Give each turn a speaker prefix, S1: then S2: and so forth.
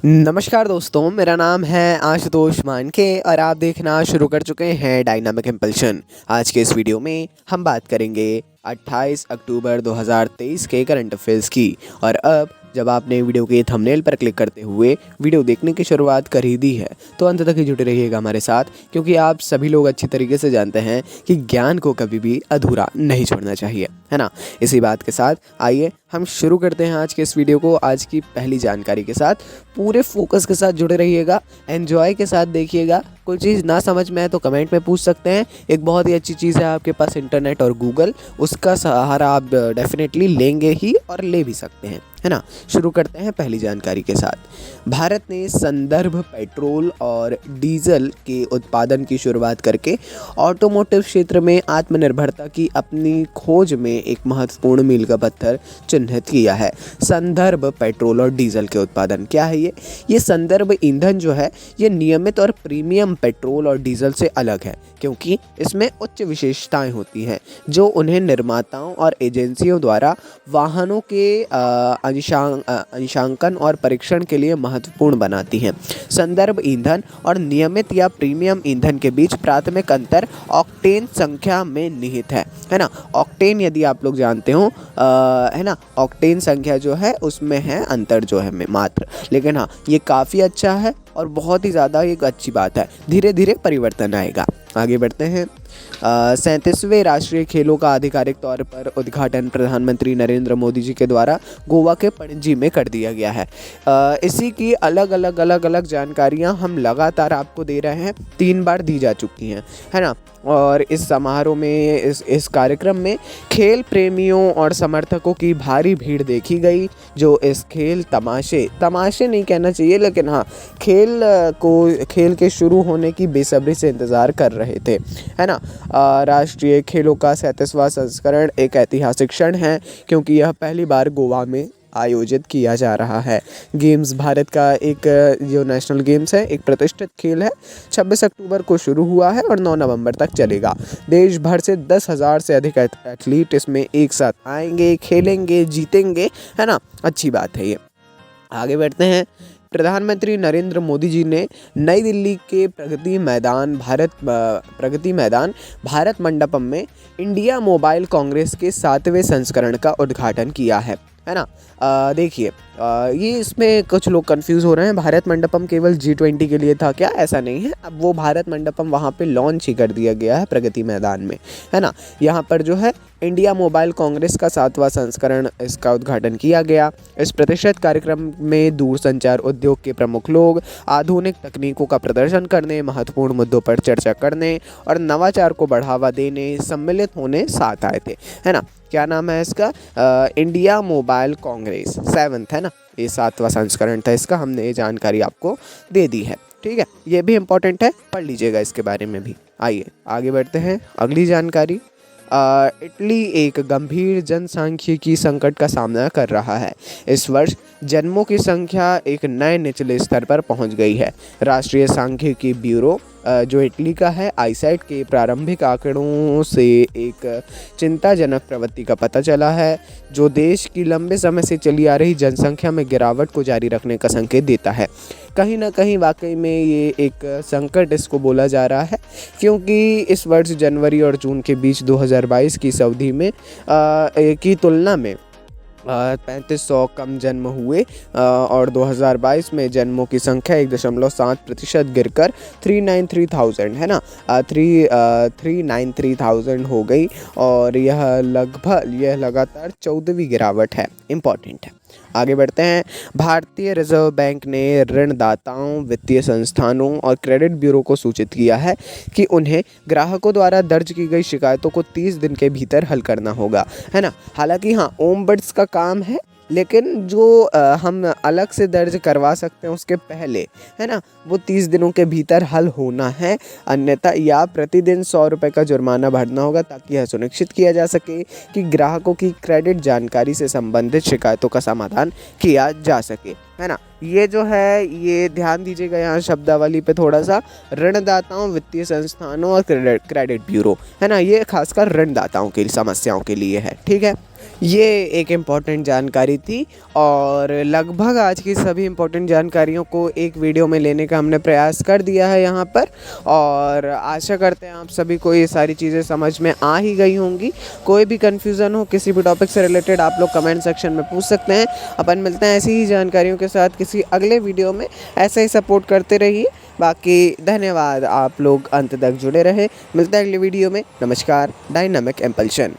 S1: नमस्कार दोस्तों, मेरा नाम है आशुतोष मानके और आप देखना शुरू कर चुके हैं डायनामिक इम्पल्शन। आज के इस वीडियो में हम बात करेंगे 28 अक्टूबर 2023 के करंट अफेयर्स की। और अब जब आपने वीडियो के थंबनेल पर क्लिक करते हुए वीडियो देखने की शुरुआत कर ही दी है तो अंत तक ही जुड़े रहिएगा हमारे साथ, क्योंकि आप सभी लोग अच्छी तरीके से जानते हैं कि ज्ञान को कभी भी अधूरा नहीं छोड़ना चाहिए, है ना। इसी बात के साथ आइए हम शुरू करते हैं आज के इस वीडियो को। आज की पहली जानकारी के साथ पूरे फोकस के साथ जुड़े रहिएगा, एंजॉय के साथ देखिएगा। कोई चीज़ ना समझ में आए तो कमेंट में पूछ सकते हैं। एक बहुत ही अच्छी चीज़ है आपके पास इंटरनेट और गूगल, उसका सहारा आप डेफिनेटली लेंगे ही और ले भी सकते हैं, है ना। शुरू करते हैं पहली जानकारी के साथ। भारत ने संदर्भ पेट्रोल और डीजल के उत्पादन की शुरुआत करके ऑटोमोटिव क्षेत्र में आत्मनिर्भरता की अपनी खोज में एक महत्वपूर्ण मील का पत्थर चिन्हित किया है। संदर्भ पेट्रोल और डीजल के उत्पादन क्या है ये संदर्भ ईंधन जो है ये नियमित और प्रीमियम पेट्रोल और डीजल से अलग है, क्योंकि इसमें उच्च विशेषताएं होती हैं जो उन्हें निर्माताओं और एजेंसियों द्वारा वाहनों के अंशांकन और परीक्षण के लिए महत्वपूर्ण बनाती हैं। संदर्भ ईंधन और नियमित या प्रीमियम ईंधन के बीच प्राथमिक अंतर ऑक्टेन संख्या में निहित है ना। ऑक्टेन यदि आप लोग जानते हो है ना, ऑक्टेन संख्या जो है उसमें है अंतर जो है मात्र, लेकिन हाँ ये काफ़ी अच्छा है और बहुत ही ज़्यादा एक अच्छी बात है। धीरे धीरे परिवर्तन आएगा। आगे बढ़ते हैं। 37वें राष्ट्रीय खेलों का आधिकारिक तौर पर उद्घाटन प्रधानमंत्री नरेंद्र मोदी जी के द्वारा गोवा के पणजी में कर दिया गया है। इसी की अलग अलग जानकारियां हम लगातार आपको दे रहे हैं, 3 बार दी जा चुकी हैं, है ना। और इस समारोह में इस कार्यक्रम में खेल प्रेमियों और समर्थकों की भारी भीड़ देखी गई, जो इस खेल तमाशे नहीं कहना चाहिए, लेकिन हाँ खेल के शुरू होने की बेसब्री से इंतज़ार कर रहे थे, है ना। राष्ट्रीय खेलों का 37वां संस्करण एक ऐतिहासिक क्षण है, क्योंकि यह पहली बार गोवा में आयोजित किया जा रहा है। गेम्स भारत का एक जो नेशनल गेम्स है, एक प्रतिष्ठित खेल है। 26 अक्टूबर को शुरू हुआ है और 9 नवंबर तक चलेगा। देश भर से 10,000 से अधिक एथलीट इसमें एक साथ आएंगे, खेलेंगे, जीतेंगे, है ना। अच्छी बात है ये। आगे बढ़ते हैं। प्रधानमंत्री नरेंद्र मोदी जी ने नई दिल्ली के प्रगति मैदान भारत मंडपम में इंडिया मोबाइल कांग्रेस के 7वें संस्करण का उद्घाटन किया है ना। देखिए ये इसमें कुछ लोग कंफ्यूज हो रहे हैं, भारत मंडपम केवल G20 के लिए था क्या? ऐसा नहीं है। अब वो भारत मंडपम वहाँ पे लॉन्च ही कर दिया गया है प्रगति मैदान में, है ना। यहाँ पर जो है इंडिया मोबाइल कांग्रेस का 7वां संस्करण इसका उद्घाटन किया गया। इस प्रतिष्ठित कार्यक्रम में दूरसंचार उद्योग के प्रमुख लोग आधुनिक तकनीकों का प्रदर्शन करने, महत्वपूर्ण मुद्दों पर चर्चा करने और नवाचार को बढ़ावा देने सम्मिलित होने साथ आए थे, है ना। क्या नाम है इसका? इंडिया मोबाइल कांग्रेस 7th, है ना। ये 7वां संस्करण था इसका। हमने ये जानकारी आपको दे दी है, ठीक है। ये भी इम्पोर्टेंट है, पढ़ लीजिएगा इसके बारे में भी। आइए आगे बढ़ते हैं। अगली जानकारी। इटली एक गंभीर जनसांख्यिकी संकट का सामना कर रहा है। इस वर्ष जन्मों की संख्या एक नए निचले स्तर पर पहुंच गई है। राष्ट्रीय सांख्यिकी ब्यूरो जो इटली का है, आईसैट के प्रारंभिक आंकड़ों से एक चिंताजनक प्रवृत्ति का पता चला है, जो देश की लंबे समय से चली आ रही जनसंख्या में गिरावट को जारी रखने का संकेत देता है। कहीं ना कहीं वाकई में ये एक संकट इसको बोला जा रहा है, क्योंकि इस वर्ष जनवरी और जून के बीच 2022 की इस अवधि में की तुलना में 3500 कम जन्म हुए और 2022 में जन्मों की संख्या 1.7% गिरकर 393,000, है ना, 393,000 हो गई। और यह लगातार 14वीं गिरावट है। इम्पॉर्टेंट है। आगे बढ़ते हैं। भारतीय रिजर्व बैंक ने ऋणदाताओं, वित्तीय संस्थानों और क्रेडिट ब्यूरो को सूचित किया है कि उन्हें ग्राहकों द्वारा दर्ज की गई शिकायतों को 30 दिन के भीतर हल करना होगा, है ना। हालांकि हाँ ओम्बड्स का काम है, लेकिन जो हम अलग से दर्ज करवा सकते हैं उसके पहले, है ना, वो 30 दिनों के भीतर हल होना है। अन्यथा या प्रतिदिन 100 रुपये का जुर्माना भरना होगा, ताकि यह सुनिश्चित किया जा सके कि ग्राहकों की क्रेडिट जानकारी से संबंधित शिकायतों का समाधान किया जा सके, है ना। ये जो है ये ध्यान दीजिएगा यहाँ शब्दावली पे थोड़ा सा, ऋणदाताओं, वित्तीय संस्थानों और क्रेडिट ब्यूरो, है ना, ये खासकर ऋणदाताओं की समस्याओं के लिए है। ठीक है, ये एक इम्पॉर्टेंट जानकारी थी और लगभग आज की सभी इम्पोर्टेंट जानकारियों को एक वीडियो में लेने का हमने प्रयास कर दिया है यहाँ पर, और आशा करते हैं आप सभी को ये सारी चीज़ें समझ में आ ही गई होंगी। कोई भी कन्फ्यूज़न हो किसी भी टॉपिक से रिलेटेड आप लोग कमेंट सेक्शन में पूछ सकते हैं। अपन मिलते हैं ऐसी ही जानकारियों के साथ किसी अगले वीडियो में, ऐसे ही सपोर्ट करते रहिए। बाकी धन्यवाद, आप लोग अंत तक जुड़े रहे। मिलते हैं अगले वीडियो में। नमस्कार। Dynamic impulsion.